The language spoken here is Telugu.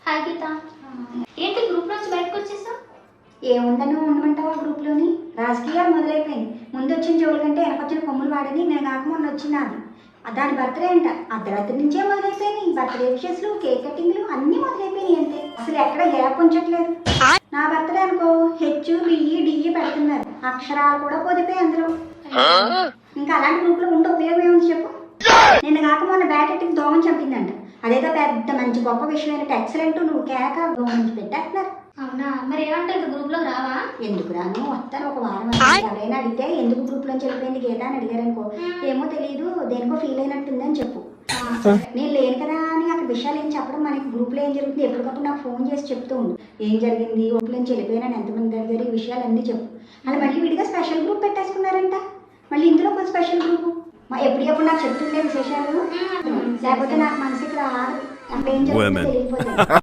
హాయ్ గీత. ఏంటి గ్రూప్ నుంచి బయటకు వచ్చేసావు? ఏముందని ఉండమంటావా గ్రూప్లోని? రాజకీయాలు మొదలైపోయింది. ముందు వచ్చిన చెవుల కంటే వెనకొచ్చిన కొమ్ములు వాడని నేను కాక మొన్న వచ్చింది అది. దాని బర్త్డే అంట. అర్ధరాత్రి నుంచే మొదలైపోయినాయి. బర్త్డే విషెస్లు, కేక్ కటింగ్లు అన్నీ మొదలైపోయినాయి అంతే. అసలు ఎక్కడ గ్యాప్ ఉంచట్లేదు. నా బర్త్డే అనుకో HBE పెడుతున్నారు. అక్షరాలు కూడా పొదిపోయి అందులో. ఇంకా అలాంటి గ్రూప్లో ఉంటే ఉపయోగం ఏముంది చెప్పు? నిన్న కాక మొన్న బ్యాటెట్కి దోమని చంపిందంట. అదేదో పెద్ద మంచి గొప్ప విషయం. ఎక్సలెంట్, నువ్వు కేక దోమని పెట్టేస్తున్నారు. అవునా, మరి ఏమంటే గ్రూప్ లో రావా? ఎందుకు రాను, వస్తాను ఒక వారం. ఎవరైనా అడిగితే ఎందుకు గ్రూప్ లోంచి వెళ్ళిపోయింది గీత అని అడిగారనుకో, ఏమో తెలియదు దేనికో ఫీల్ అయినట్టుందని చెప్పు. నేను లేను కదా అని అక్కడ విషయాలు ఏం చెప్పడం, మనకి గ్రూప్ లో ఏం జరుగుతుంది ఎప్పటికప్పుడు నాకు ఫోన్ చేసి చెప్తూ ఉండు. ఏం జరిగింది, గ్రూప్ నుంచి వెళ్ళిపోయినా ఎంతమంది అడిగారు, ఈ విషయాలన్నీ చెప్పు. అలా మళ్ళీ విడిగా స్పెషల్ గ్రూప్ పెట్టేసుకున్నారంట. మళ్ళీ ఇందులో ఒక స్పెషల్ గ్రూప్ ఎప్పటికప్పుడు నాకు చెప్తుండే విశేషాలు. లేకపోతే నాకు మనసుకి రాదు, అక్కడ ఏం జరుగుతుందో తెలియకపోతే.